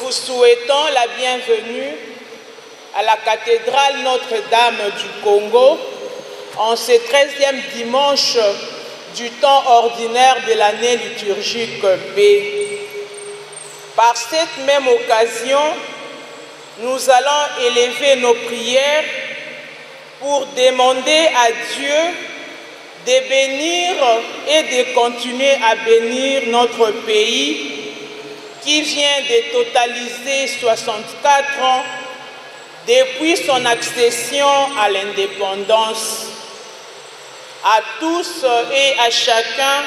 vous souhaitons la bienvenue à la cathédrale Notre-Dame du Congo en ce 13e dimanche du temps ordinaire de l'année liturgique B. Par cette même occasion, nous allons élever nos prières pour demander à Dieu de bénir et de continuer à bénir notre pays qui vient de totaliser 64 ans depuis son accession à l'indépendance. À tous et à chacun,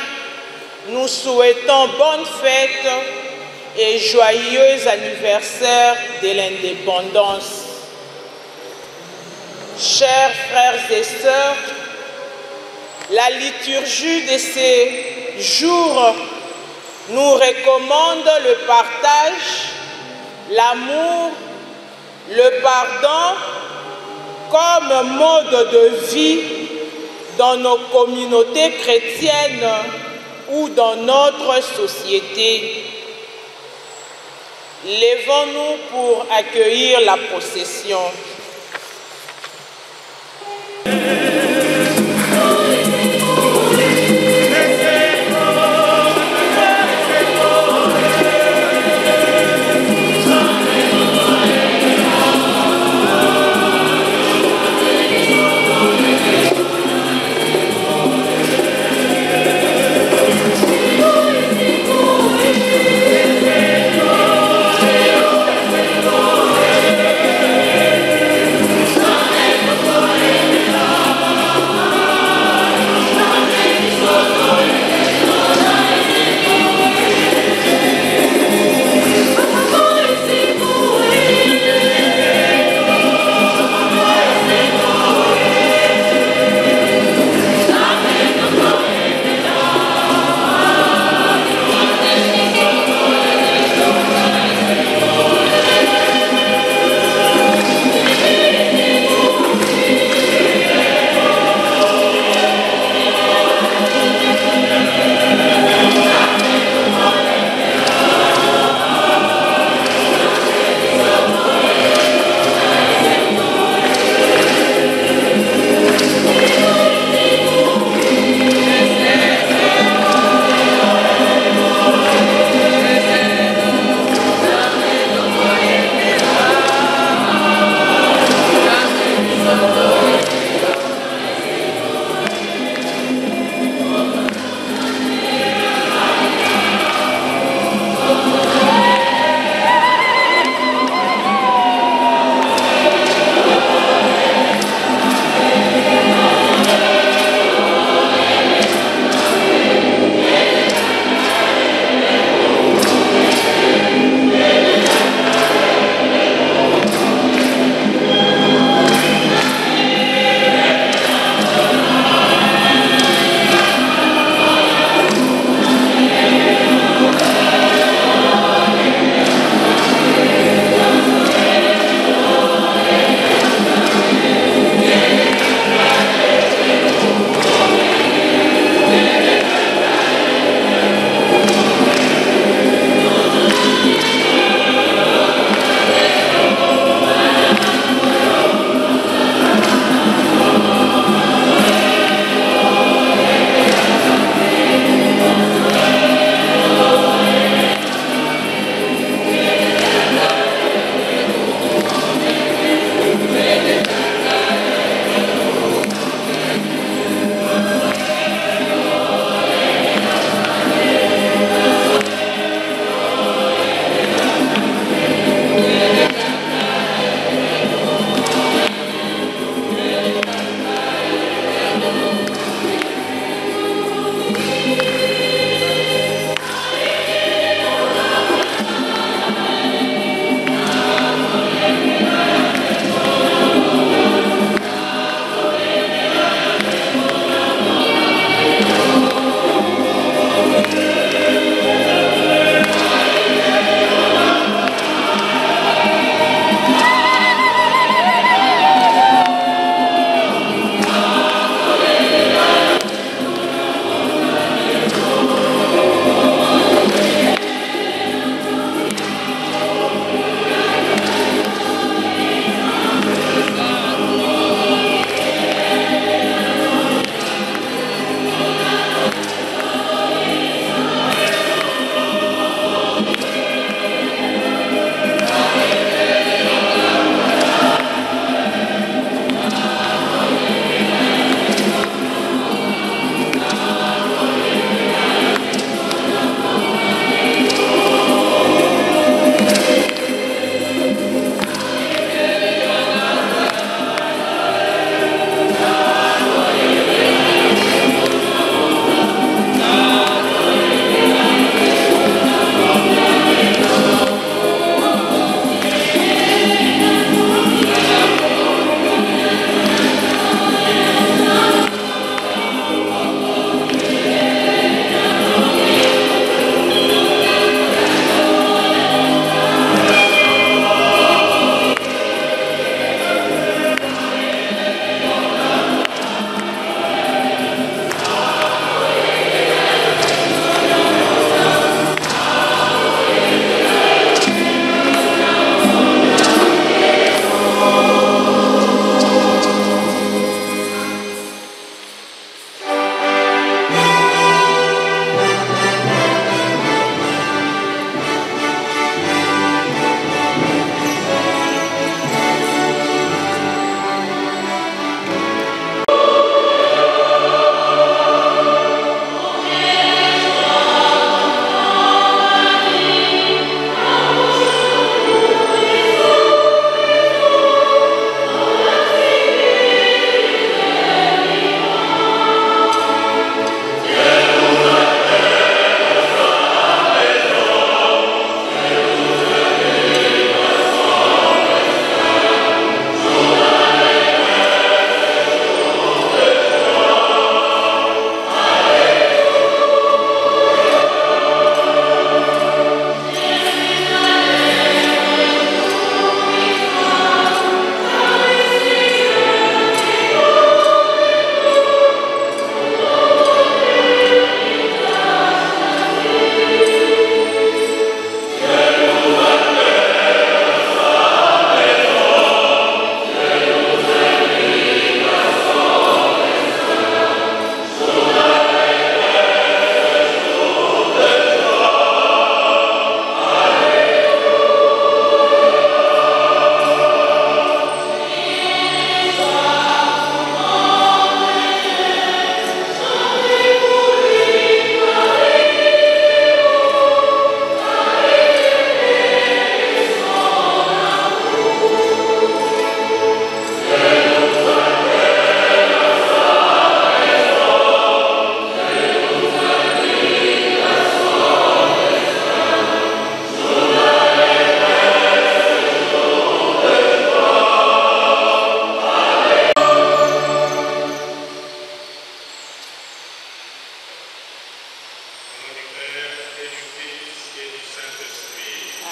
nous souhaitons bonne fête et joyeux anniversaire de l'indépendance. Chers frères et sœurs, la liturgie de ces jours nous recommande le partage, l'amour, le pardon comme mode de vie dans nos communautés chrétiennes ou dans notre société. Lèvons-nous pour accueillir la procession.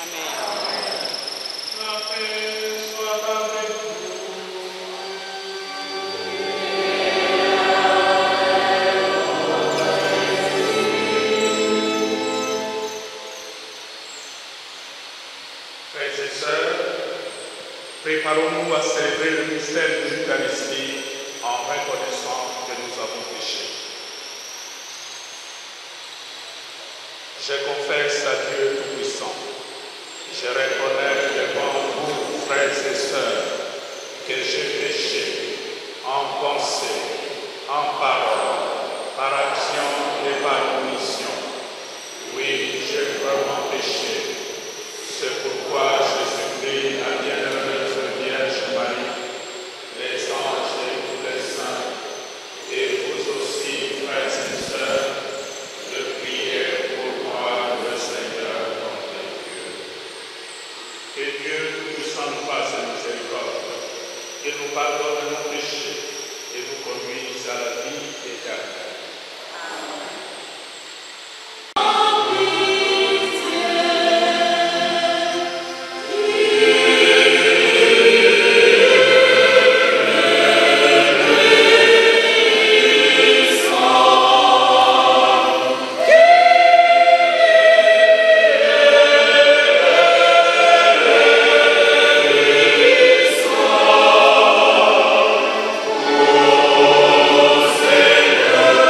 Amen. La paix soit avec vous. Frères et sœurs, préparons-nous à célébrer le mystère de l'Eucharistie en reconnaissant que nous avons péché. Je confesse à Dieu Tout-Puissant. Je reconnais devant vous, frères et sœurs, que j'ai péché en pensée, en parole, par action et par omission. Oui, j'ai vraiment péché. C'est pourquoi je supplie la bienheureuse Vierge Marie, les anges et tous les saints, et vous aussi, frères et sœurs, de prier pour moi, le Seigneur, notre Dieu. Que Dieu Tout-Puissant nous fasse miséricorde, qu'il nous pardonne nos péchés et nous conduise à la vie éternelle. Seigneur.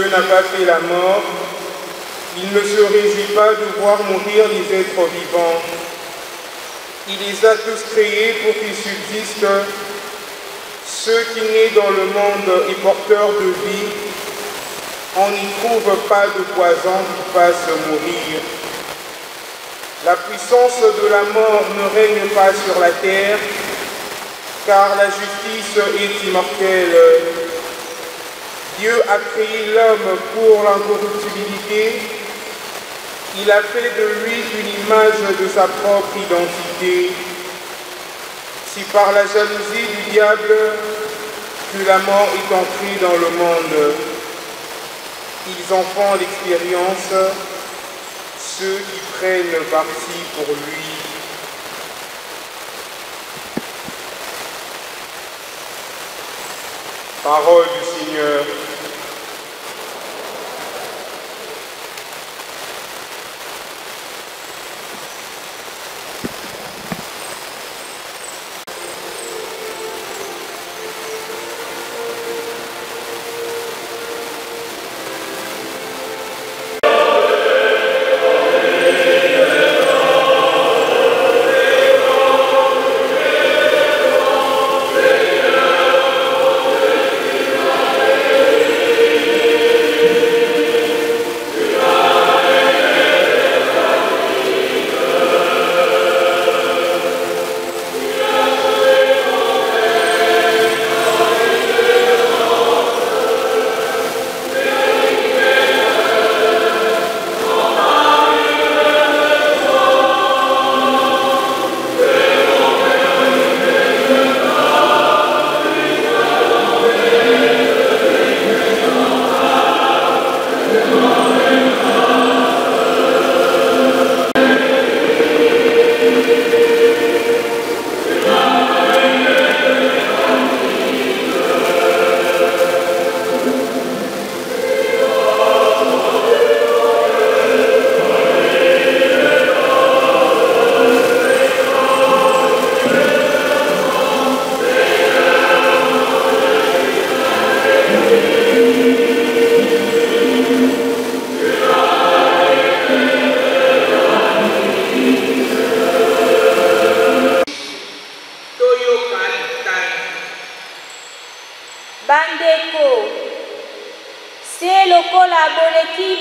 Dieu n'a pas fait la mort, il ne se réjouit pas de voir mourir les êtres vivants. Il les a tous créés pour qu'ils subsistent. Ceux qui naissent dans le monde et porteurs de vie, on n'y trouve pas de poison qui fasse mourir. La puissance de la mort ne règne pas sur la terre, car la justice est immortelle. Dieu a créé l'homme pour l'incorruptibilité. Il a fait de lui une image de sa propre identité. Si par la jalousie du diable que la mort est entrée dans le monde, ils en font l'expérience, ceux qui prennent parti pour lui. Parole du Seigneur.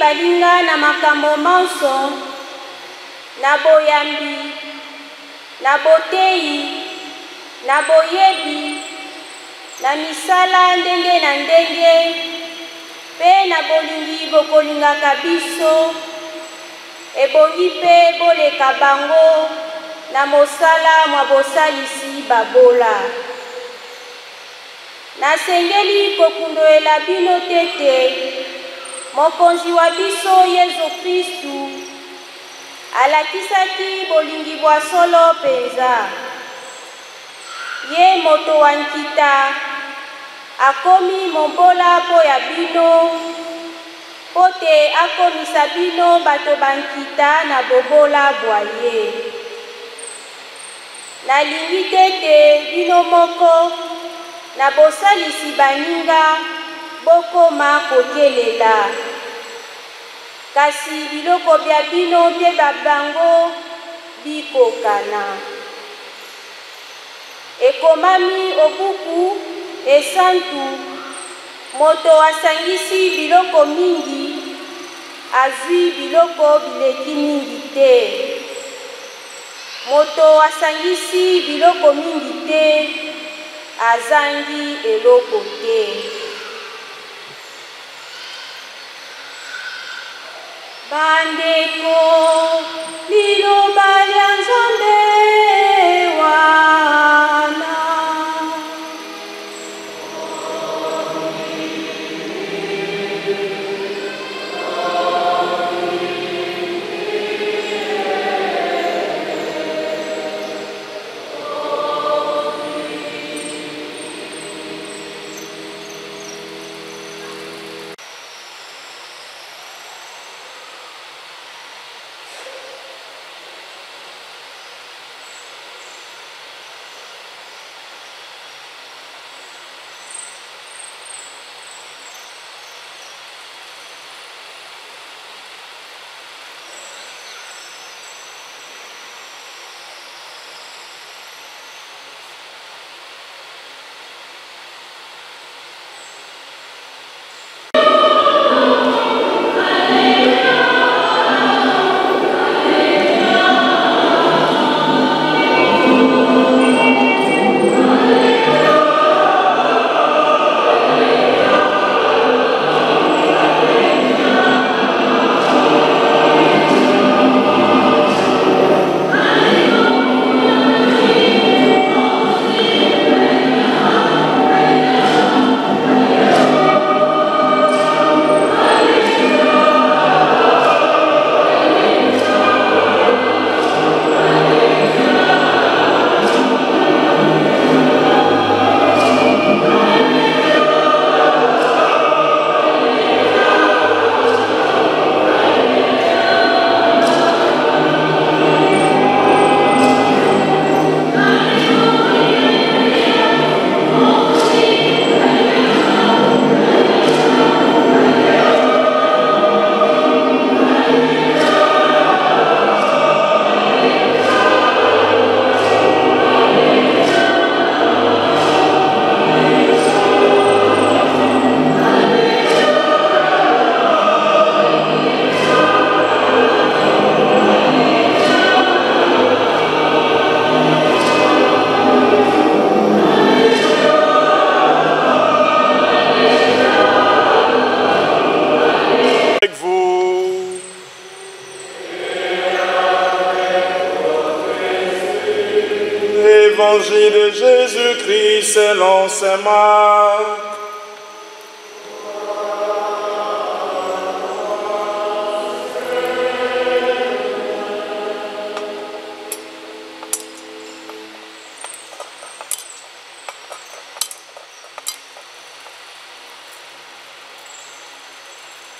balinga na makambo manso, na boyambi, na boteyi, na boyebi, na misala ndenge na ndenge, pe na bolingi bokolingaka biso, ebongi pe boleka bango na mosala mwa bosalisi babola. Nasengeli kokundoela bino tete, mokonzi wa biso Yesu Kristu alakisaki bolingi bwa solo penza. Ye moto wa nkita akomi mombola po ya bino, pote akomisa bino bato bankita na bobola bwa ye. Nalingi tete bino moko na bosalisi baninga bokoma kokelela. Kasi biloko bya bino bye babango bikokana. Ekomami obuku esantu, moto asangisi biloko mingi, azwi biloko bileki mingi te. Moto asangisi biloko mingi te, azangi eloko te. Bandeko liloba lya Nzambe wana. Évangile de Jésus-Christ selon saint Marc.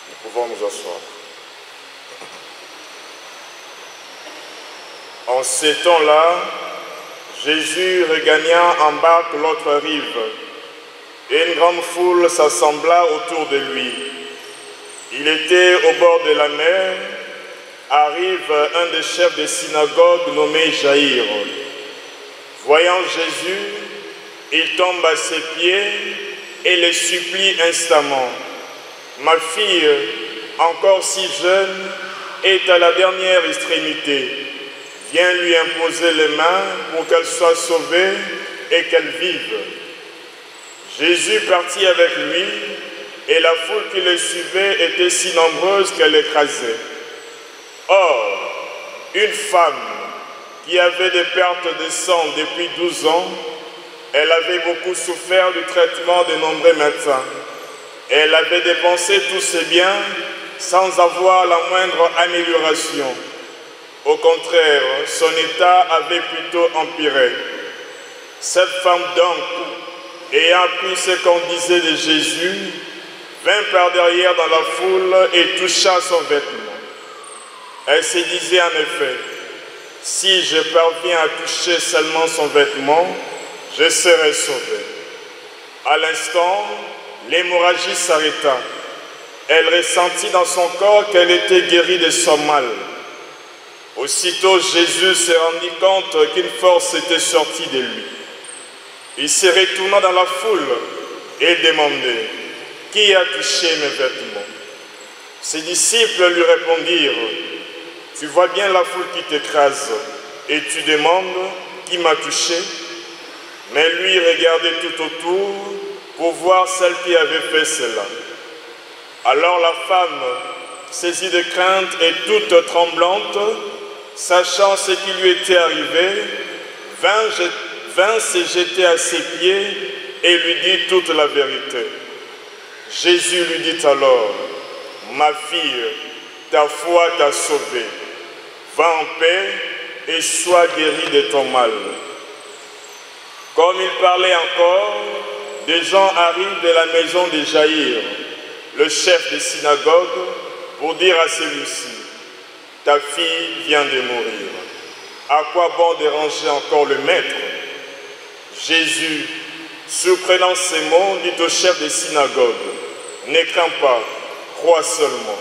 Nous pouvons nous asseoir. En ces temps-là, Jésus regagna en barque l'autre rive, et une grande foule s'assembla autour de lui. Il était au bord de la mer. Arrive un des chefs des synagogues nommé Jaïr. Voyant Jésus, il tombe à ses pieds et le supplie instamment. « Ma fille, encore si jeune, est à la dernière extrémité. Viens lui imposer les mains pour qu'elle soit sauvée et qu'elle vive. » Jésus partit avec lui, et la foule qui le suivait était si nombreuse qu'elle l'écrasait. Or, une femme qui avait des pertes de sang depuis 12 ans, elle avait beaucoup souffert du traitement de nombreux médecins. Elle avait dépensé tous ses biens sans avoir la moindre amélioration. Au contraire, son état avait plutôt empiré. Cette femme donc, ayant appris ce qu'on disait de Jésus, vint par derrière dans la foule et toucha son vêtement. Elle se disait en effet, « Si je parviens à toucher seulement son vêtement, je serai sauvée. » À l'instant, l'hémorragie s'arrêta. Elle ressentit dans son corps qu'elle était guérie de son mal. Aussitôt, Jésus se rendit compte qu'une force était sortie de lui. Il se retourna dans la foule et demandait, « Qui a touché mes vêtements ?» Ses disciples lui répondirent, « Tu vois bien la foule qui t'écrase et tu demandes, « Qui m'a touché ?» Mais lui regardait tout autour pour voir celle qui avait fait cela. Alors la femme, saisie de crainte et toute tremblante, sachant ce qui lui était arrivé, vint se jeter à ses pieds et lui dit toute la vérité. Jésus lui dit alors, « Ma fille, ta foi t'a sauvée. Va en paix et sois guérie de ton mal. » Comme il parlait encore, des gens arrivent de la maison de Jaïr, le chef des synagogues, pour dire à celui-ci, « Ta fille vient de mourir. À quoi bon déranger encore le maître ?» Jésus, surprenant ces mots, dit au chef des synagogues, « Ne crains pas, crois seulement. »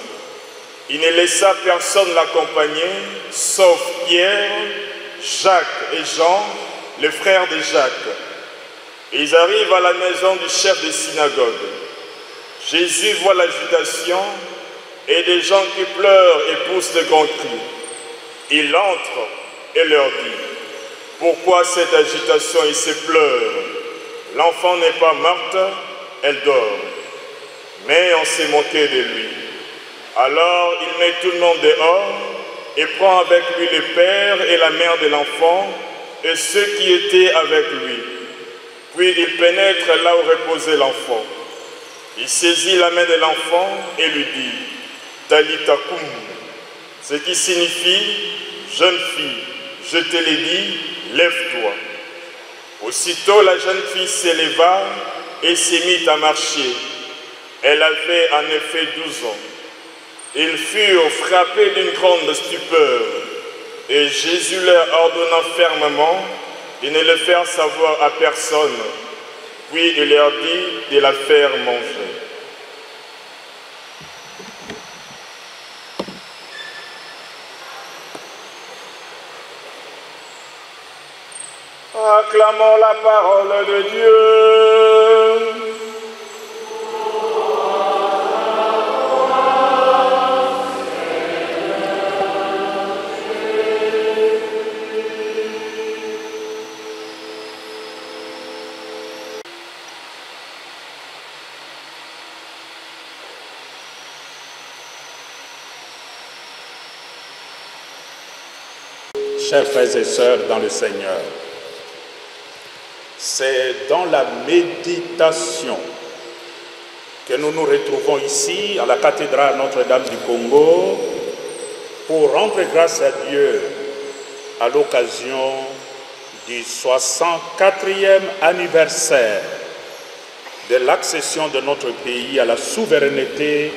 Il ne laissa personne l'accompagner, sauf Pierre, Jacques et Jean, les frères de Jacques. Ils arrivent à la maison du chef des synagogues. Jésus voit l'agitation et des gens qui pleurent et poussent de grands cris. Il entre et leur dit, « Pourquoi cette agitation et ces pleurs? L'enfant n'est pas morte, elle dort. » Mais on s'est moqué de lui. Alors il met tout le monde dehors et prend avec lui le père et la mère de l'enfant et ceux qui étaient avec lui. Puis il pénètre là où reposait l'enfant. Il saisit la main de l'enfant et lui dit, « Talita koum », ce qui signifie, « Jeune fille, je te l'ai dit, lève-toi. » Aussitôt la jeune fille s'éleva et s'est mise à marcher. Elle avait en effet 12 ans. Ils furent frappés d'une grande stupeur, et Jésus leur ordonna fermement de ne le faire savoir à personne, puis il leur dit de la faire manger. Acclamons la parole de Dieu. Chers frères et sœurs dans le Seigneur, C'est dans la méditation que nous nous retrouvons ici à la cathédrale Notre-Dame du Congo pour rendre grâce à Dieu à l'occasion du 64e anniversaire de l'accession de notre pays à la souveraineté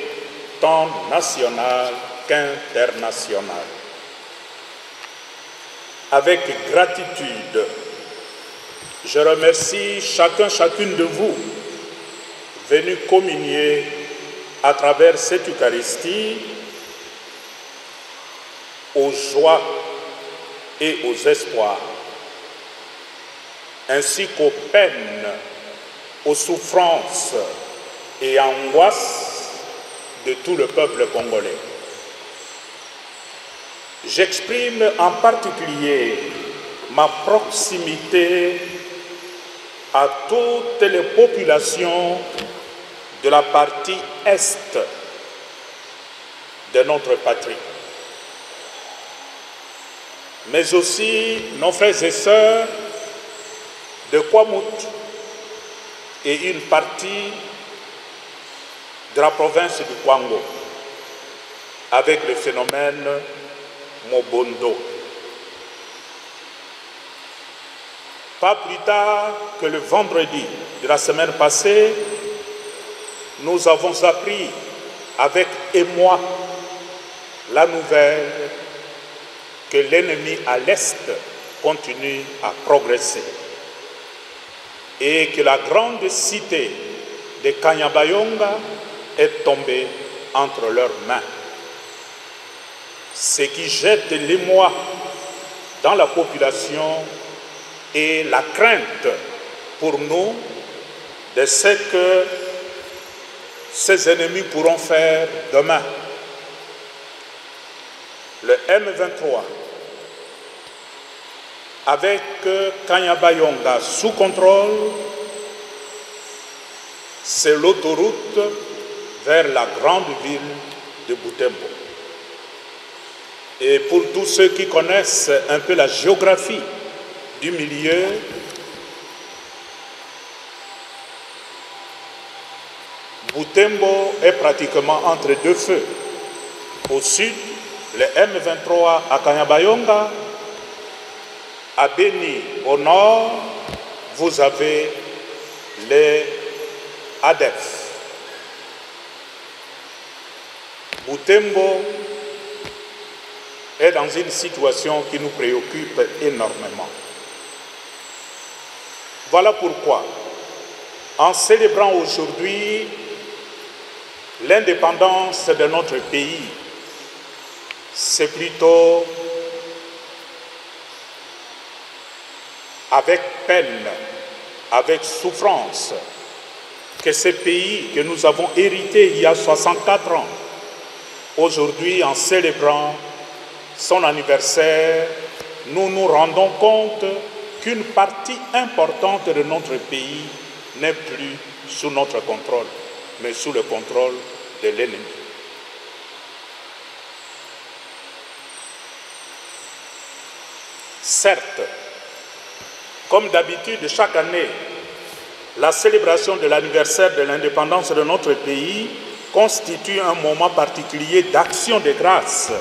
tant nationale qu'internationale. Avec gratitude, je remercie chacune de vous venus communier à travers cette Eucharistie aux joies et aux espoirs, ainsi qu'aux peines, aux souffrances et angoisses de tout le peuple congolais. J'exprime en particulier ma proximité à toutes les populations de la partie est de notre patrie, mais aussi nos frères et sœurs de Kwamut et une partie de la province du Kwango, avec le phénomène Mobondo. Pas plus tard que le vendredi de la semaine passée, nous avons appris avec émoi la nouvelle que l'ennemi à l'Est continue à progresser et que la grande cité de Kanyabayonga est tombée entre leurs mains. Ce qui jette l'émoi dans la population et la crainte pour nous de ce que ces ennemis pourront faire demain. Le M23, avec Kanyabayonga sous contrôle, c'est l'autoroute vers la grande ville de Butembo. Et pour tous ceux qui connaissent un peu la géographie du milieu, Butembo est pratiquement entre deux feux. Au sud, le M23 à Kanyabayonga. À Beni, au nord, vous avez les ADEF. Butembo est dans une situation qui nous préoccupe énormément. Voilà pourquoi, en célébrant aujourd'hui l'indépendance de notre pays, c'est plutôt avec peine, avec souffrance, que ce pays que nous avons hérité il y a 64 ans, aujourd'hui, en célébrant son anniversaire, nous nous rendons compte qu'une partie importante de notre pays n'est plus sous notre contrôle, mais sous le contrôle de l'ennemi. Certes, comme d'habitude, chaque année, la célébration de l'anniversaire de l'indépendance de notre pays constitue un moment particulier d'action de grâce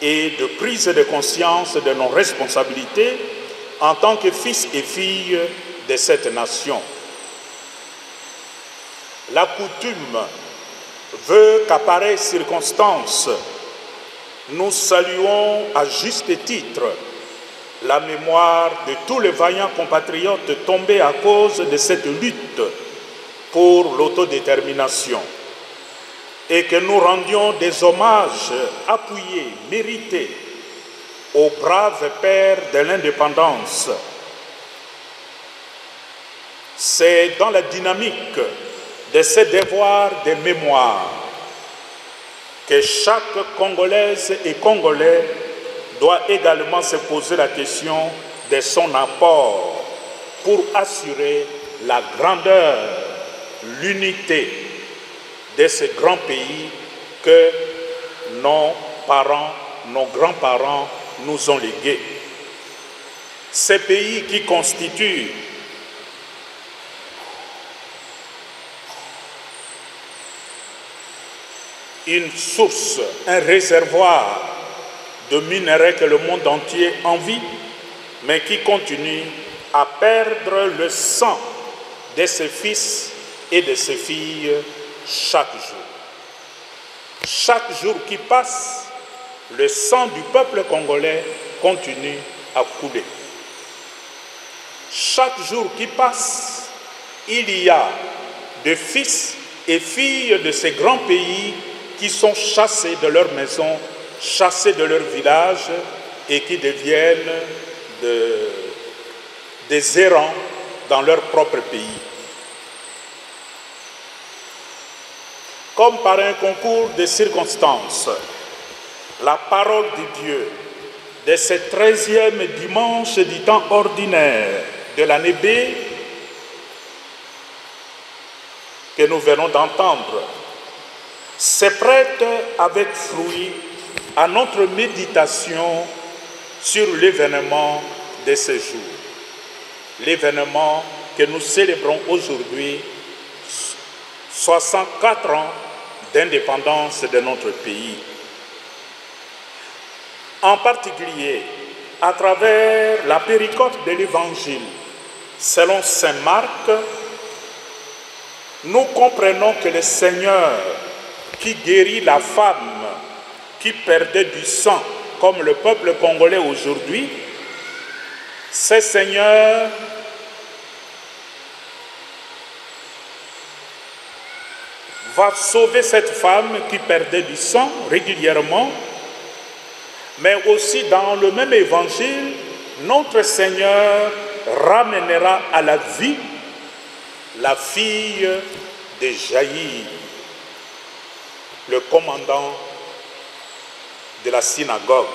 et de prise de conscience de nos responsabilités en tant que fils et filles de cette nation. La coutume veut qu'à pareille circonstance, nous saluons à juste titre la mémoire de tous les vaillants compatriotes tombés à cause de cette lutte pour l'autodétermination et que nous rendions des hommages appuyés, mérités aux braves pères de l'indépendance. C'est dans la dynamique de ces devoirs de mémoire que chaque Congolaise et Congolais doit également se poser la question de son apport pour assurer la grandeur, l'unité de ce grand pays que nos parents, nos grands-parents nous ont légué. Ces pays qui constituent une source, un réservoir de minerais que le monde entier envie, mais qui continue à perdre le sang de ses fils et de ses filles chaque jour. Chaque jour qui passe, le sang du peuple congolais continue à couler. Chaque jour qui passe, il y a des fils et filles de ces grands pays qui sont chassés de leur maison, chassés de leur village et qui deviennent des errants dans leur propre pays. Comme par un concours de circonstances, la parole de Dieu de ce 13e dimanche du temps ordinaire de l'année B que nous venons d'entendre se prête avec fruit à notre méditation sur l'événement de ce jour. L'événement que nous célébrons aujourd'hui, 64 ans d'indépendance de notre pays. En particulier, à travers la péricope de l'Évangile, selon saint Marc, nous comprenons que le Seigneur qui guérit la femme qui perdait du sang, comme le peuple congolais aujourd'hui, ce Seigneur va sauver cette femme qui perdait du sang régulièrement, mais aussi dans le même évangile, notre Seigneur ramènera à la vie la fille de Jaïr, le commandant de la synagogue.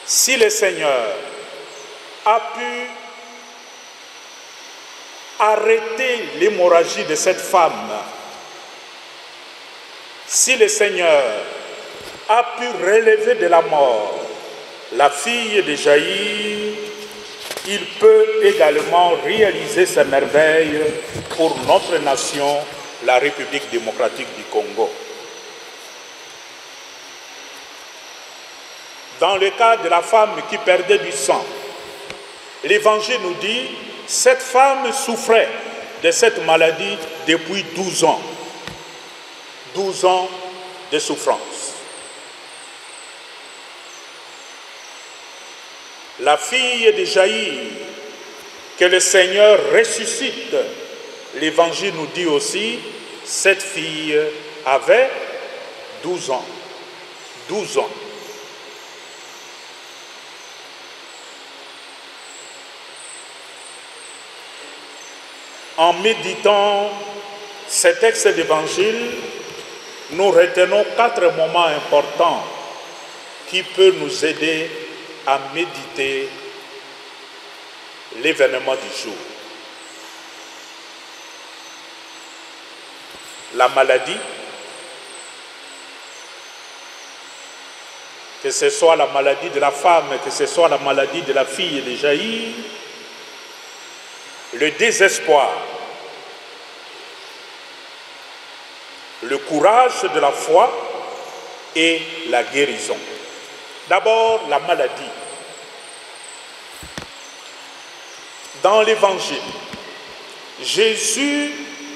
Si le Seigneur a pu arrêter l'hémorragie de cette femme, si le Seigneur a pu relever de la mort la fille de Jaïr, il peut également réaliser ces merveilles pour notre nation, la République démocratique du Congo. Dans le cas de la femme qui perdait du sang, l'Évangile nous dit que cette femme souffrait de cette maladie depuis 12 ans. 12 ans de souffrance. La fille de Jaïr, que le Seigneur ressuscite, l'Évangile nous dit aussi, cette fille avait 12 ans. 12 ans. En méditant ce texte d'Évangile, nous retenons 4 moments importants qui peuvent nous aider à méditer l'événement du jour. La maladie, que ce soit la maladie de la femme, que ce soit la maladie de la fille de Jaïr, le désespoir, le courage de la foi et la guérison. D'abord, la maladie. Dans l'Évangile, Jésus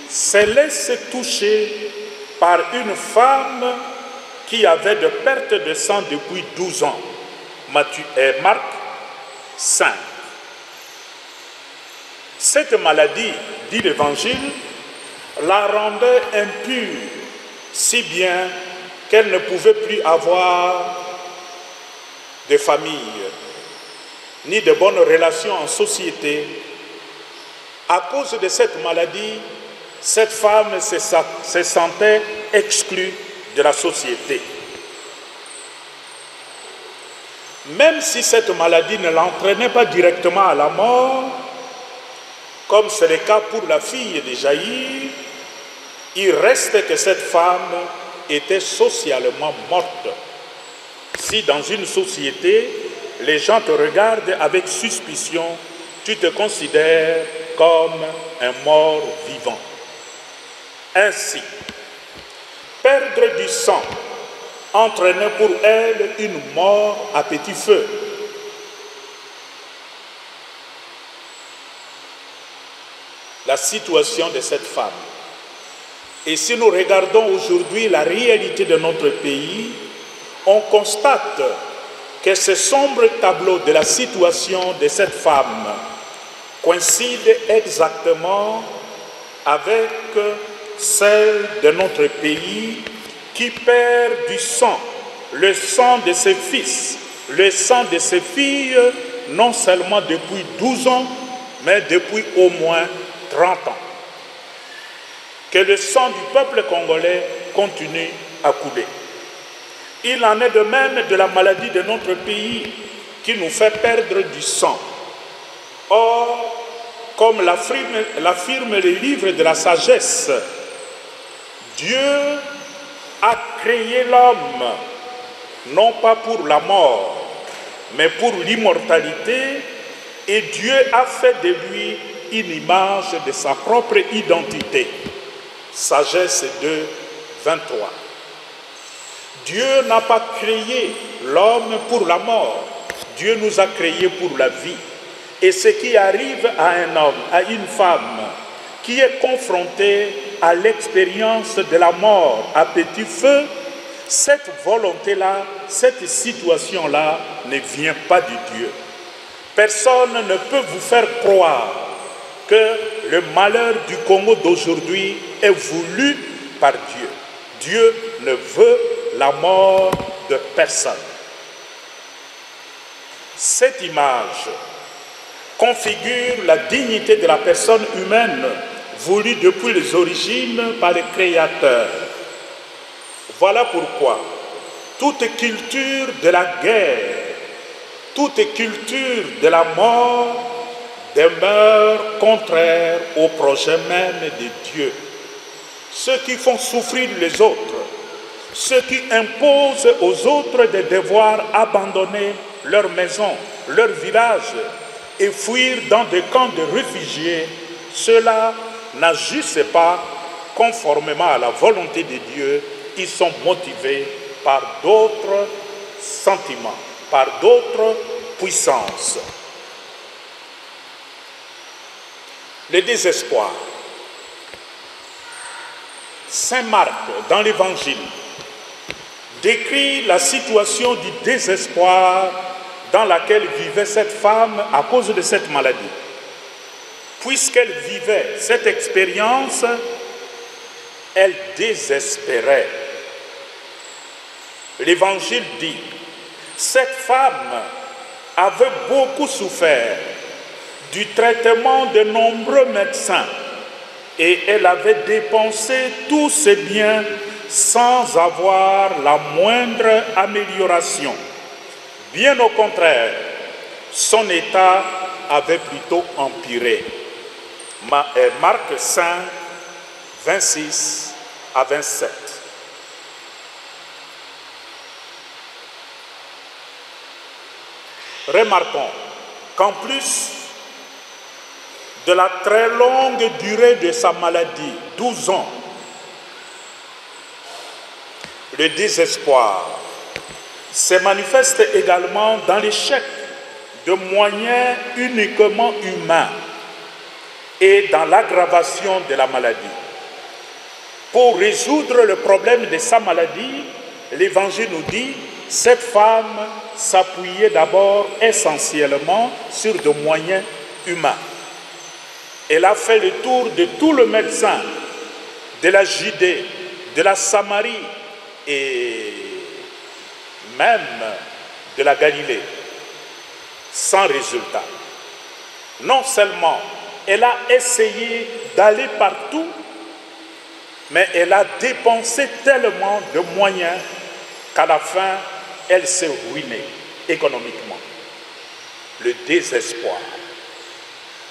se laisse toucher par une femme qui avait de perte de sang depuis 12 ans. Marc 5. Cette maladie, dit l'Évangile, la rendait impure, si bien qu'elle ne pouvait plus avoir de famille, ni de bonnes relations en société. À cause de cette maladie, cette femme se sentait exclue de la société. Même si cette maladie ne l'entraînait pas directement à la mort, comme c'est le cas pour la fille de Jaïr, il reste que cette femme était socialement morte. Si dans une société, les gens te regardent avec suspicion, tu te considères comme un mort vivant. Ainsi, peu Perdre du sang entraînait pour elle une mort à petit feu. La situation de cette femme. Et si nous regardons aujourd'hui la réalité de notre pays, on constate que ce sombre tableau de la situation de cette femme coïncide exactement avec celle de notre pays qui perd du sang, le sang de ses fils, le sang de ses filles, non seulement depuis 12 ans, mais depuis au moins 30 ans. Que le sang du peuple congolais continue à couler. Il en est de même de la maladie de notre pays qui nous fait perdre du sang. Or, comme l'affirme le livre de la sagesse, Dieu a créé l'homme, non pas pour la mort, mais pour l'immortalité, et Dieu a fait de lui une image de sa propre identité. Sagesse 2, 23. Dieu n'a pas créé l'homme pour la mort. Dieu nous a créés pour la vie. Et ce qui arrive à un homme, à une femme, qui est confronté à l'expérience de la mort à petit feu, cette volonté-là, cette situation-là ne vient pas de Dieu. Personne ne peut vous faire croire que le malheur du Congo d'aujourd'hui est voulu par Dieu. Dieu ne veut la mort de personne. Cette image configure la dignité de la personne humaine voulue depuis les origines par le Créateur. Voilà pourquoi toute culture de la guerre, toute culture de la mort demeure contraire au projet même de Dieu. Ceux qui font souffrir les autres, ceux qui imposent aux autres de devoir abandonner leur maison, leur village et fuir dans des camps de réfugiés, ceux-là n'agissent pas conformément à la volonté de Dieu. Ils sont motivés par d'autres sentiments, par d'autres puissances. Le désespoir. Saint Marc, dans l'Évangile, décrit la situation du désespoir dans laquelle vivait cette femme à cause de cette maladie. Puisqu'elle vivait cette expérience, elle désespérait. L'Évangile dit, cette femme avait beaucoup souffert du traitement de nombreux médecins et elle avait dépensé tous ses biens sans avoir la moindre amélioration. Bien au contraire, son état avait plutôt empiré. Marc 5, 26 à 27. Remarquons qu'en plus de la très longue durée de sa maladie, 12 ans, le désespoir se manifeste également dans l'échec de moyens uniquement humains et dans l'aggravation de la maladie. Pour résoudre le problème de sa maladie, l'Évangile nous dit, cette femme s'appuyait d'abord essentiellement sur des moyens humains. Elle a fait le tour de tout le médecin, de la Judée, de la Samarie et même de la Galilée, sans résultat. Non seulement elle a essayé d'aller partout, mais elle a dépensé tellement de moyens qu'à la fin, elle s'est ruinée économiquement. Le désespoir.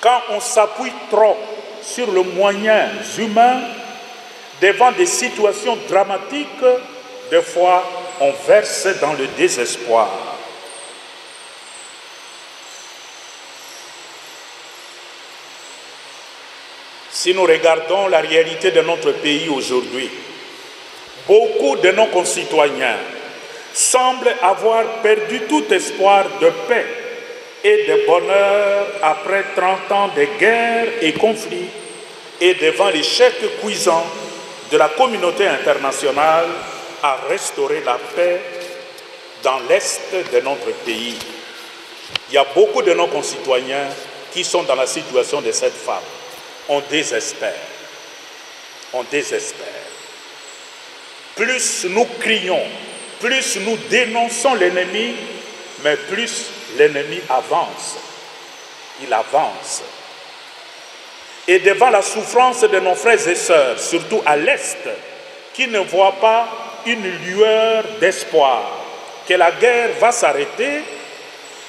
Quand on s'appuie trop sur les moyens humains, devant des situations dramatiques, des fois, on verse dans le désespoir. Si nous regardons la réalité de notre pays aujourd'hui, beaucoup de nos concitoyens semblent avoir perdu tout espoir de paix et de bonheur après 30 ans de guerre et conflits et devant l'échec cuisant de la communauté internationale à restaurer la paix dans l'est de notre pays. Il y a beaucoup de nos concitoyens qui sont dans la situation de cette femme. On désespère. On désespère. Plus nous crions, plus nous dénonçons l'ennemi, mais plus l'ennemi avance. Il avance. Et devant la souffrance de nos frères et sœurs, surtout à l'Est, qui ne voient pas une lueur d'espoir, que la guerre va s'arrêter,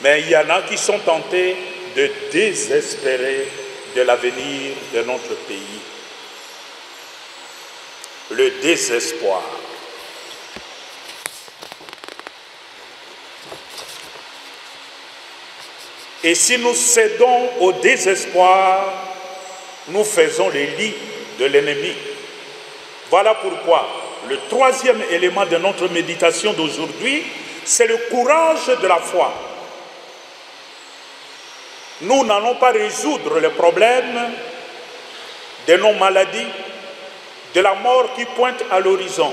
mais il y en a qui sont tentés de désespérer de l'avenir de notre pays. Le désespoir. Et si nous cédons au désespoir, nous faisons les lits de l'ennemi. Voilà pourquoi le troisième élément de notre méditation d'aujourd'hui, c'est le courage de la foi. Nous n'allons pas résoudre le problème de nos maladies, de la mort qui pointe à l'horizon,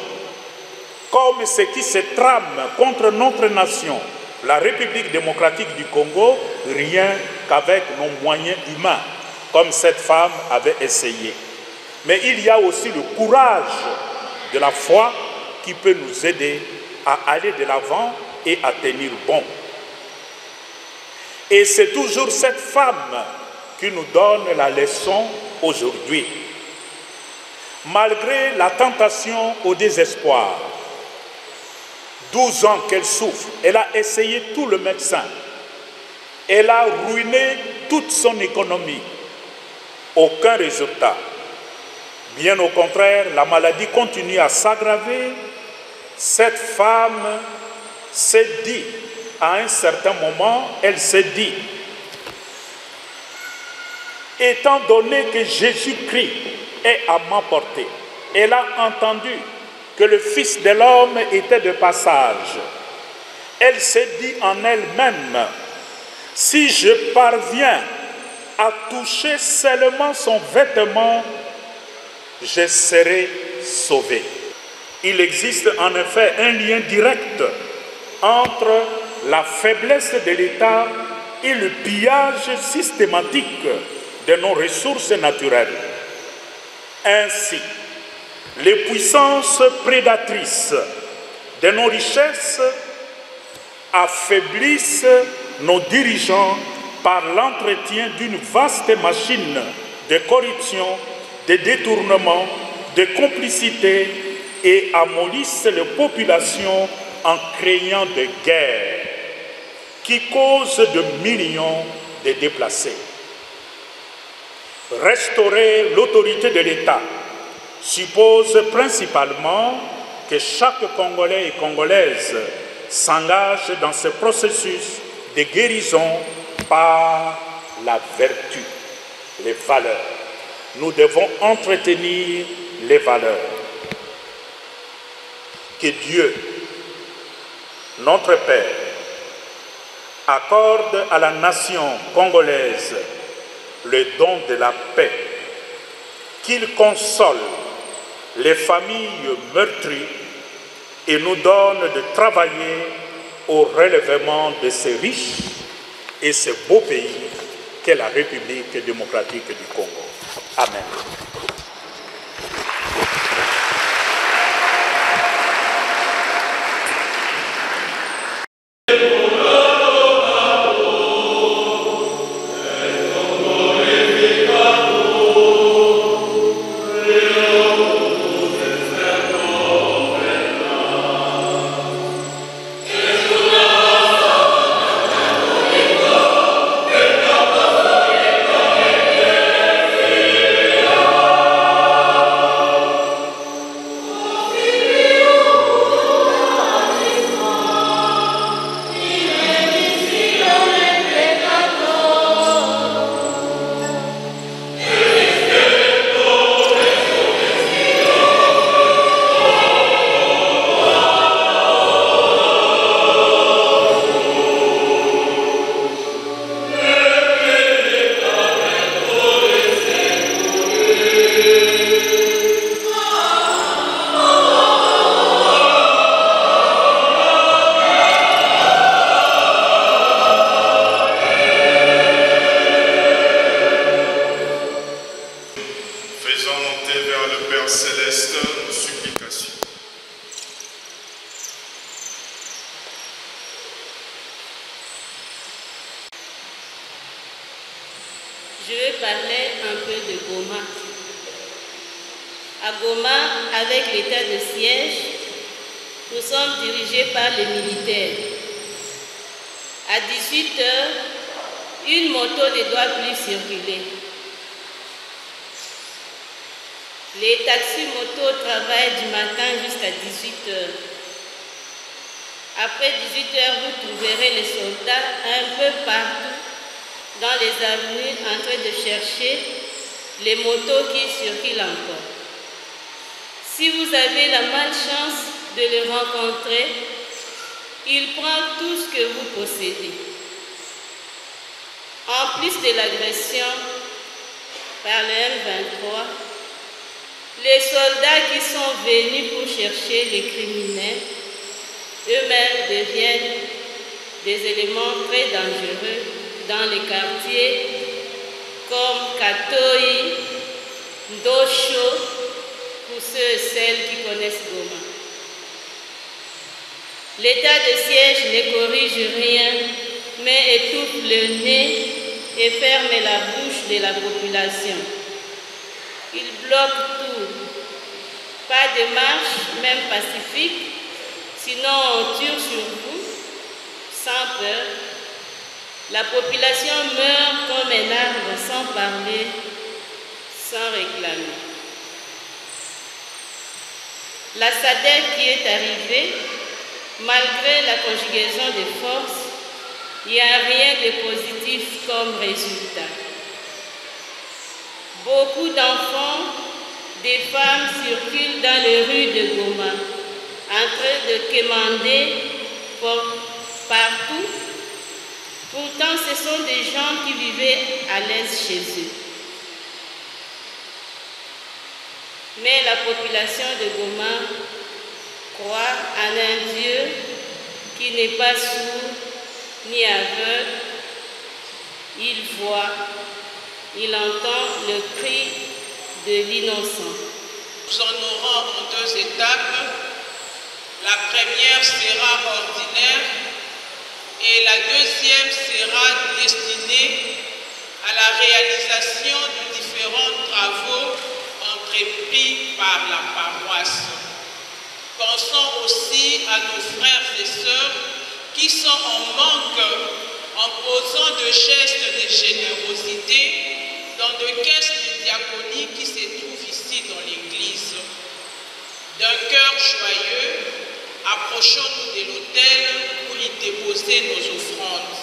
comme ce qui se trame contre notre nation, la République démocratique du Congo, rien qu'avec nos moyens humains, comme cette femme avait essayé. Mais il y a aussi le courage de la foi qui peut nous aider à aller de l'avant et à tenir bon. Et c'est toujours cette femme qui nous donne la leçon aujourd'hui. Malgré la tentation au désespoir, 12 ans qu'elle souffre, elle a essayé tout le médecin. Elle a ruiné toute son économie. Aucun résultat. Bien au contraire, la maladie continue à s'aggraver. Cette femme s'est dit, à un certain moment, elle s'est dit, étant donné que Jésus-Christ est à ma portée, elle a entendu que le Fils de l'homme était de passage. Elle s'est dit en elle-même, si je parviens à toucher seulement son vêtement, je serai sauvé. Il existe en effet un lien direct entre la faiblesse de l'État et le pillage systématique de nos ressources naturelles. Ainsi, les puissances prédatrices de nos richesses affaiblissent nos dirigeants par l'entretien d'une vaste machine de corruption, de détournement, de complicité et amollissent les populations en créant des guerres qui causent de millions de déplacés. Restaurer l'autorité de l'État suppose principalement que chaque Congolais et Congolaise s'engage dans ce processus de guérison par la vertu, les valeurs. Nous devons entretenir les valeurs. Que Dieu, notre Père, accorde à la nation congolaise le don de la paix, qu'il console les familles meurtries et nous donne de travailler au relèvement de ce riche et ce beau pays qu'est la République démocratique du Congo. Amen. Amen. je vais parler un peu de Goma. À Goma, avec l'état de siège, nous sommes dirigés par les militaires. À 18 h, une moto ne doit plus circuler. Les taxis-motos travaillent du matin jusqu'à 18 h. Après 18 h, vous trouverez les soldats un peu partout dans les avenues en train de chercher les motos qui circulent encore. Si vous avez la malchance de les rencontrer, ils prennent tout ce que vous possédez. En plus de l'agression par le M23, les soldats qui sont venus pour chercher les criminels, eux-mêmes deviennent des éléments très dangereux dans les quartiers comme Katoi, Ndosho, pour ceux et celles qui connaissent Goma. L'état de siège ne corrige rien, mais étouffe le nez et ferme la bouche de la population. Il bloque tout. Pas de marche, même pacifique, sinon on tire sur vous, sans peur. La population meurt comme un arbre sans parler, sans réclamer. La SADC qui est arrivée, malgré la conjugaison des forces, il n'y a rien de positif comme résultat. Beaucoup d'enfants, des femmes circulent dans les rues de Goma, en train de quémander partout. Pourtant, ce sont des gens qui vivaient à l'aise chez eux. Mais la population de Goma croit en un Dieu qui n'est pas sourd ni aveugle. Il voit, il entend le cri de l'innocent. Nous en aurons en 2 étapes. La première sera ordinaire et la deuxième sera destinée à la réalisation de différents travaux entrepris par la paroisse. Pensons aussi à nos frères et sœurs qui sont en manque en posant de gestes de générosité dans de caisses de diaconie qui se trouvent ici dans l'église. D'un cœur joyeux, approchons-nous de l'autel pour y déposer nos offrandes.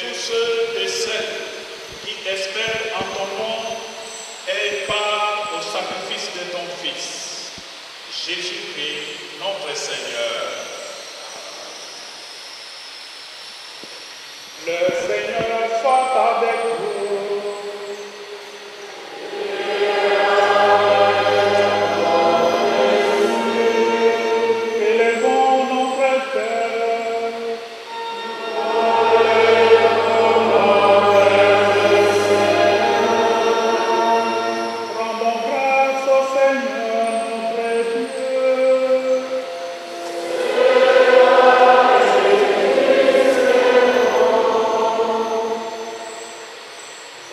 tous ceux et celles qui espèrent en ton nom aient part au sacrifice de ton Fils, Jésus-Christ, notre Seigneur. Le Seigneur soit avec vous. Élevons notre cœur. Rendons grâce au Seigneur notre Dieu.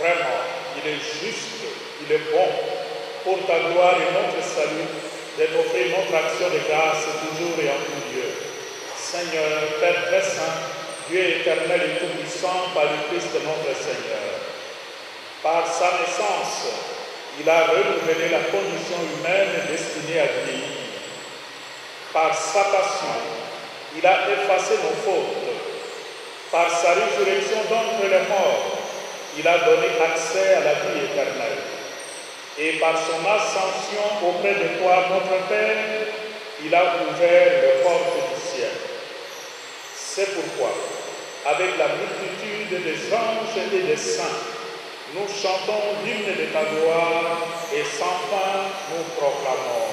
Vraiment, il est juste, il est bon, pour ta gloire et notre salut, de t'offrir notre action de grâce toujours et en tout lieu. Seigneur, Père très saint, Dieu éternel et tout-puissant, par le Christ notre Seigneur. Par sa naissance, il a renouvelé la condition humaine destinée à vieillir. Par sa passion, il a effacé nos fautes. Par sa résurrection d'entre les morts, il a donné accès à la vie éternelle. Et par son ascension auprès de toi, notre Père, il a ouvert les portes du ciel. C'est pourquoi, avec la multitude des anges et des saints, nous chantons l'hymne de ta gloire et sans fin nous proclamons.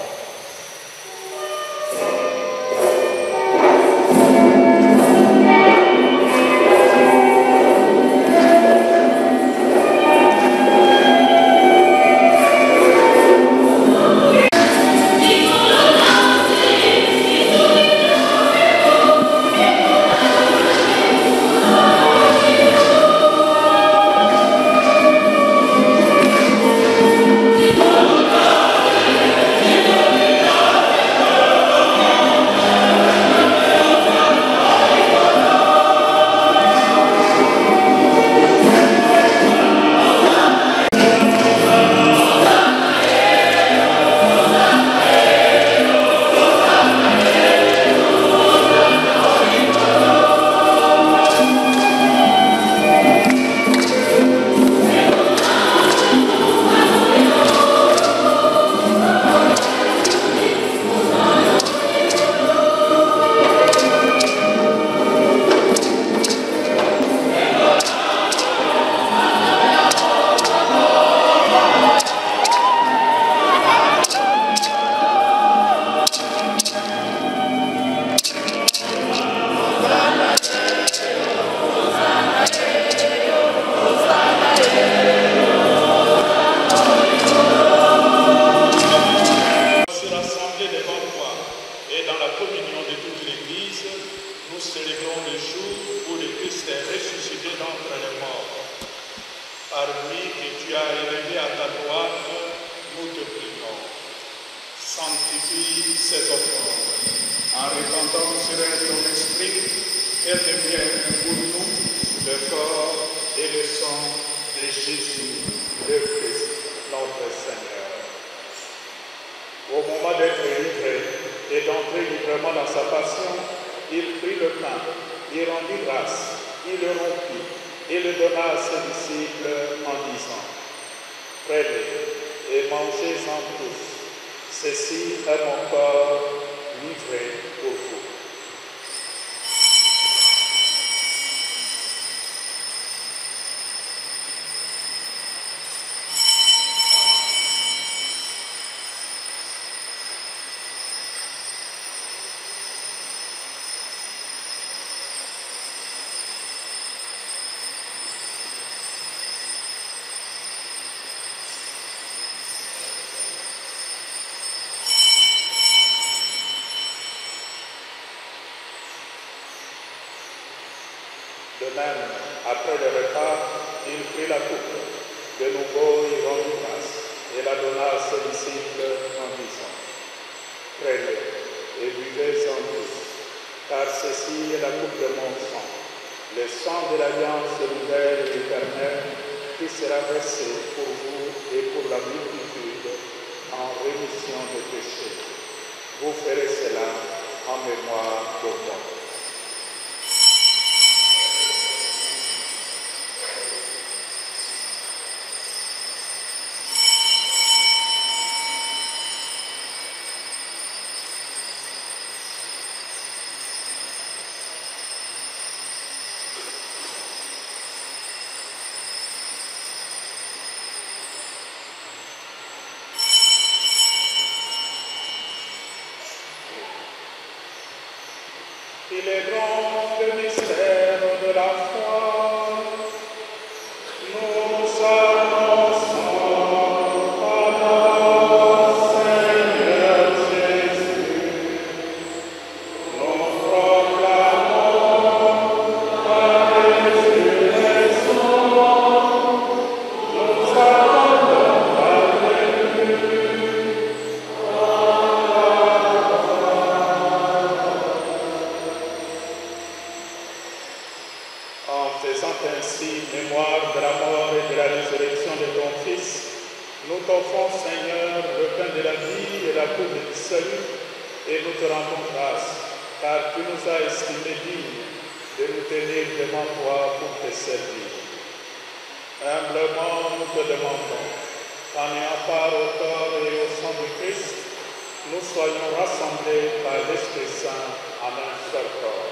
De même, après le repas, il prit la coupe. De nouveau, il rendit grâce et la donna à ses disciples en disant: Prenez et buvez-en tous, car ceci est la coupe de mon sang, le sang de l'alliance nouvelle et éternelle, qui sera versé pour vous et pour la multitude en rémission des péchés. Vous ferez cela en mémoire de moi. Il est donc le mystère de la foi. Nous annonçons à notre Seigneur Jésus. Nous proclamons ta résurrection. Nous attendons ta venue. En faisant ainsi mémoire de la mort et de la résurrection de ton Fils, nous t'offrons, Seigneur, le pain de la vie et la coupe du salut, et nous te rendons grâce, car tu nous as estimés dignes de nous tenir devant toi pour te servir. Humblement, nous te demandons qu'en ayant part au corps et au sang du Christ, nous soyons rassemblés par l'Esprit Saint en un seul corps.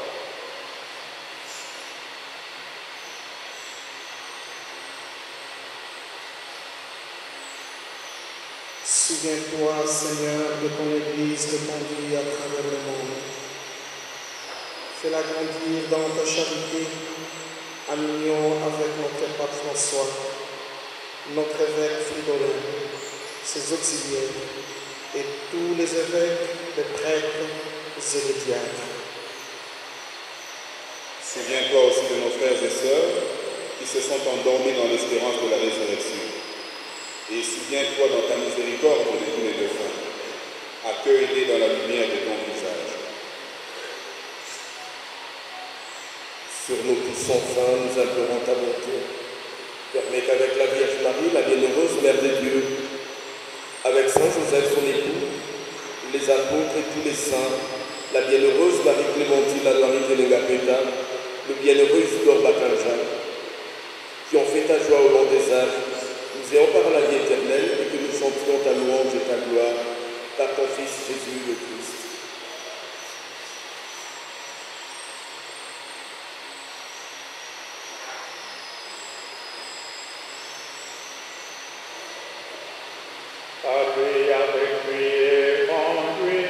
Souviens-toi, Seigneur, de ton Église répandue à travers le monde. Fais-la grandir dans ta charité, en union avec notre Pape François, notre évêque Fridolin, ses auxiliaires et tous les évêques, les prêtres et les diacres. Souviens-toi aussi de nos frères et sœurs qui se sont endormis dans l'espérance de la résurrection. Et souviens-toi dans ta miséricorde de tous les défunts. Accueille-les dans la lumière de ton visage. Sur nous tous enfin, nous implorons ta bonté. Permets qu'avec la Vierge Marie, la bienheureuse Mère de Dieu, avec Saint Joseph son époux, les apôtres et tous les saints, la bienheureuse Marie-Clémentine Almarie-Telengapeta, le bienheureux Isidore Bakanja, qui ont fait ta joie au long des âges, nous ayons par la vie éternelle et que nous chantions ta louange et ta gloire par ton Fils Jésus le Christ. Par lui, avec lui et en lui.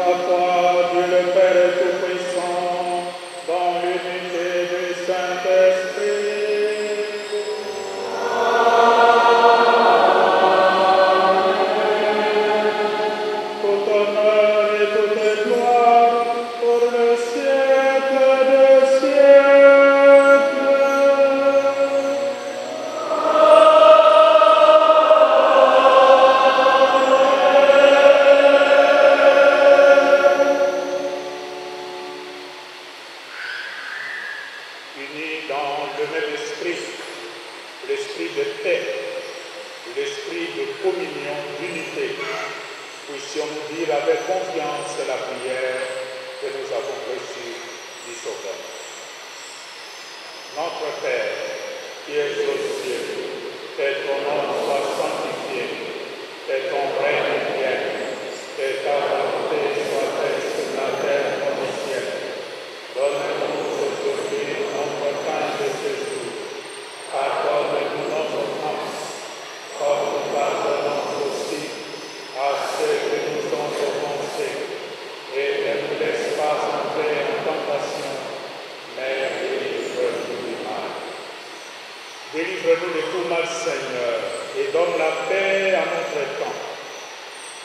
À toi, Dieu le Père Tout-Puissant, dans l'unité du Saint-Esprit. Tout honneur et toute gloire pour le siècle des siècles. Unis dans le même esprit, l'esprit de paix, l'esprit de communion, d'unité, puissions-nous dire avec confiance la prière que nous avons reçue du Sauveur. Notre Père, qui es aux cieux, que ton nom soit sanctifié, que ton règne vienne, que ta volonté soit faite sur la terre comme au ciel. Donne-nous aujourd'hui notre pain de ce jour. Pardonne-nous nos offenses, comme nous pardonnons aussi à ceux qui nous ont offensés. Et ne nous laisse pas entrer en tentation, mais délivre-nous du mal. Délivre-nous de tout mal, Seigneur, et donne la paix à notre temps.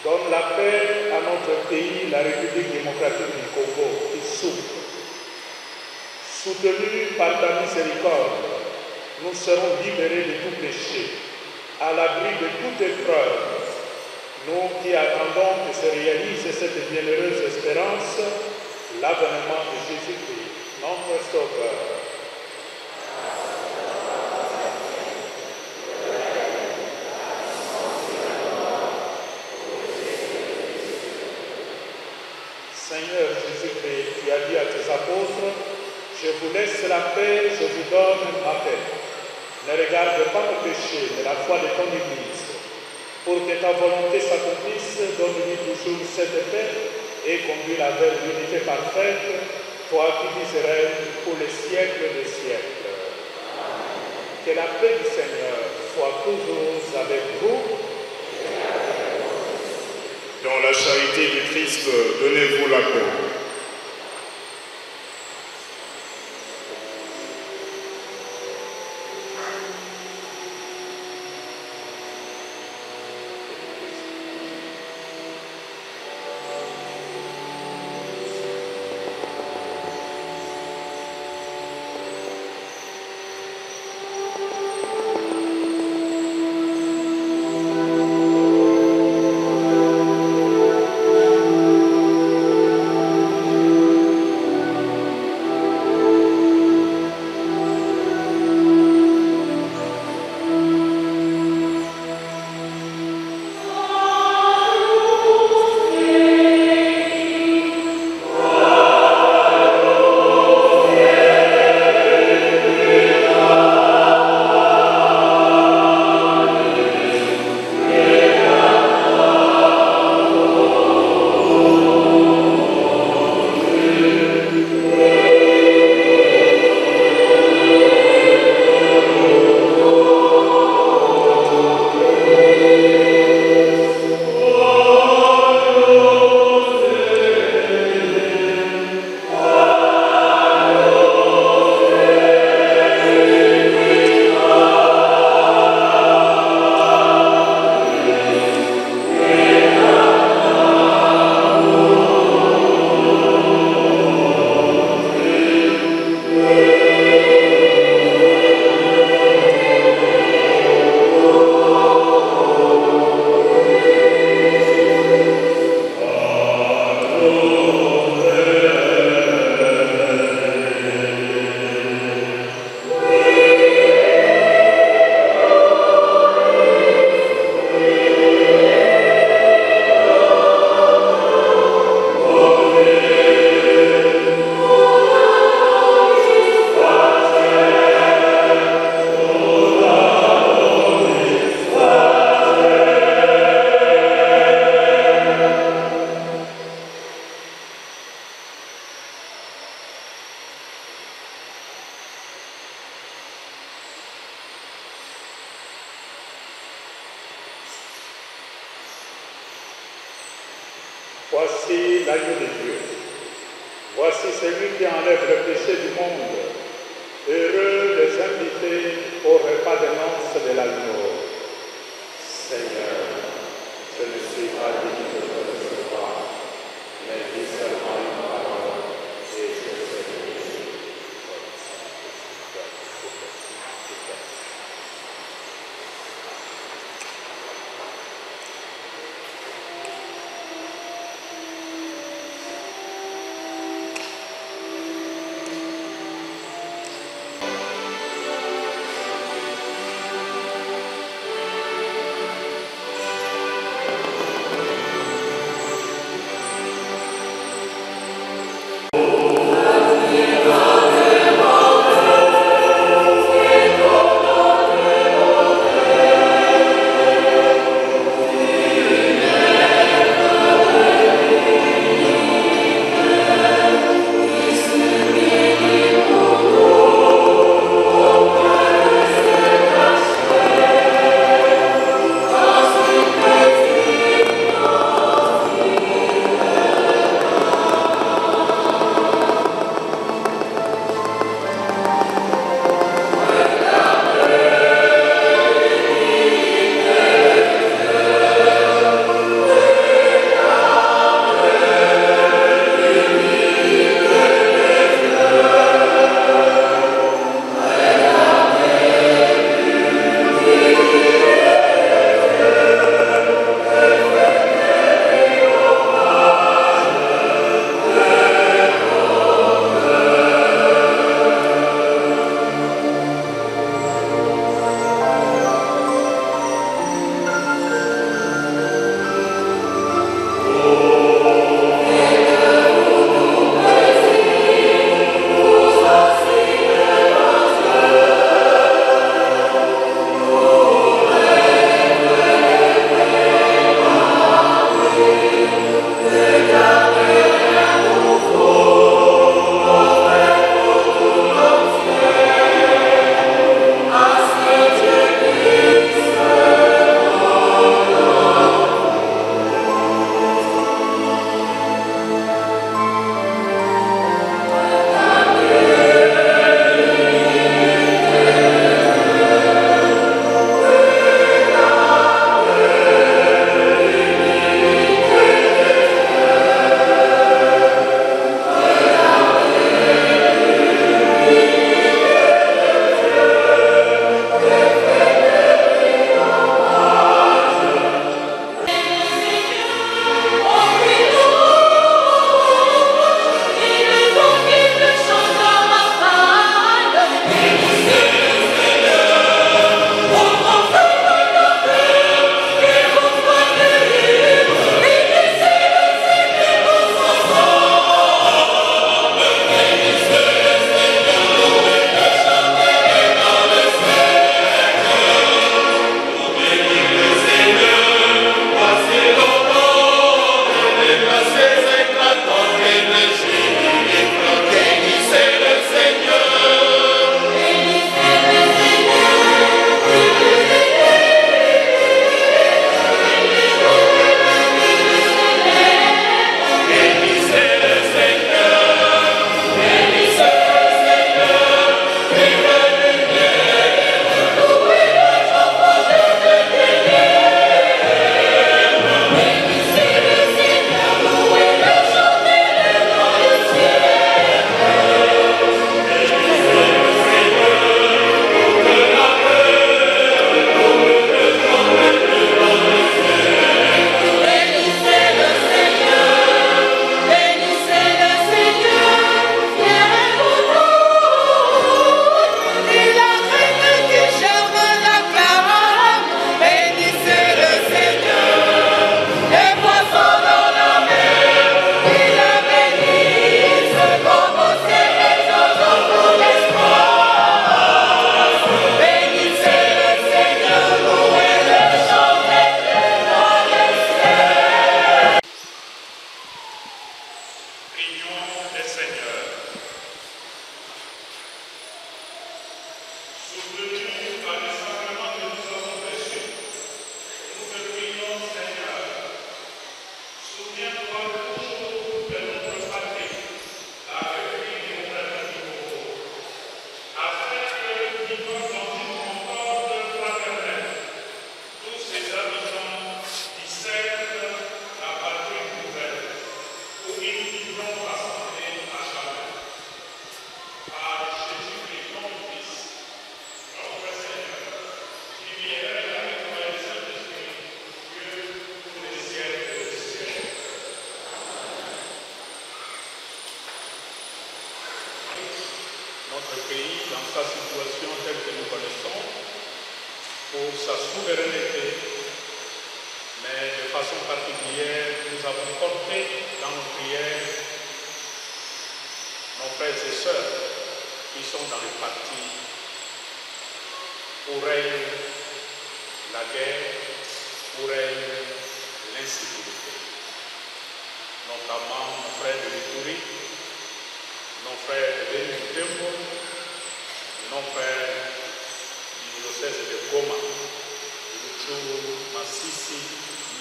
Donne la paix à notre pays, la République démocratique du Congo, qui souffre. Soutenus par ta miséricorde, nous serons libérés de tout péché, à l'abri de toute épreuve. Nous qui attendons que se réalise cette bienheureuse espérance, l'avènement de Jésus-Christ, notre Sauveur. Seigneur Jésus-Christ, tu as dit à tes apôtres, je vous laisse la paix, je vous donne ma paix. Ne regarde pas nos péchés, mais la foi de ton Église. Pour que ta volonté s'accomplisse, donne-lui toujours cette paix et conduis-la vers l'unité parfaite, toi qui vis et règnes pour les siècles des siècles. Que la paix du Seigneur soit toujours avec vous Dans la charité du Christ, donnez-vous la paix. Voici l'agneau de Dieu. Voici celui qui enlève le péché du monde. Heureux les invités au repas de noces de l'agneau. Seigneur, je ne suis pas digne de te recevoir, mais dis seulement une parole et je serai guéri. Prions le Seigneur. Souvenu par les sacrements que nous avons reçus, nous te prions, Seigneur. Souviens-toi toujours de notre patrie, la République démocratique du Congo, afin que, vivant dans une concorde fraternelle, tous ses habitants discernent la patrie nouvelle, où ils vivront rassemblés à jamais. Par Jésus-Christ, ton Fils, notre Seigneur, qui vient avec toi et le Saint-Esprit, Dieu pour les siècles des siècles. Notre pays, dans sa situation telle que nous connaissons, pour sa souveraineté, mais de façon particulière, nous avons porté dans nos prières nos frères et sœurs qui sont dans les partis où règne la guerre, où règne l'insécurité. Notamment nos frères de l'Ituri, nos frères de Béni-Tembo, nos frères du diocèse de Goma, Luchuru, Massissi,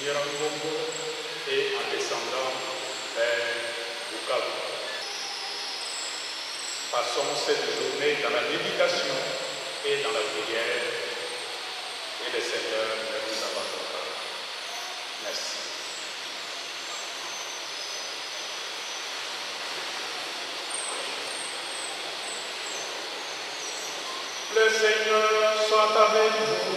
Nyiragongo et en descendant vers Bukavu. Passons cette journée dans la méditation et dans la prière, et le Seigneur ne nous abandonnera pas. Merci. Le Seigneur soit avec vous.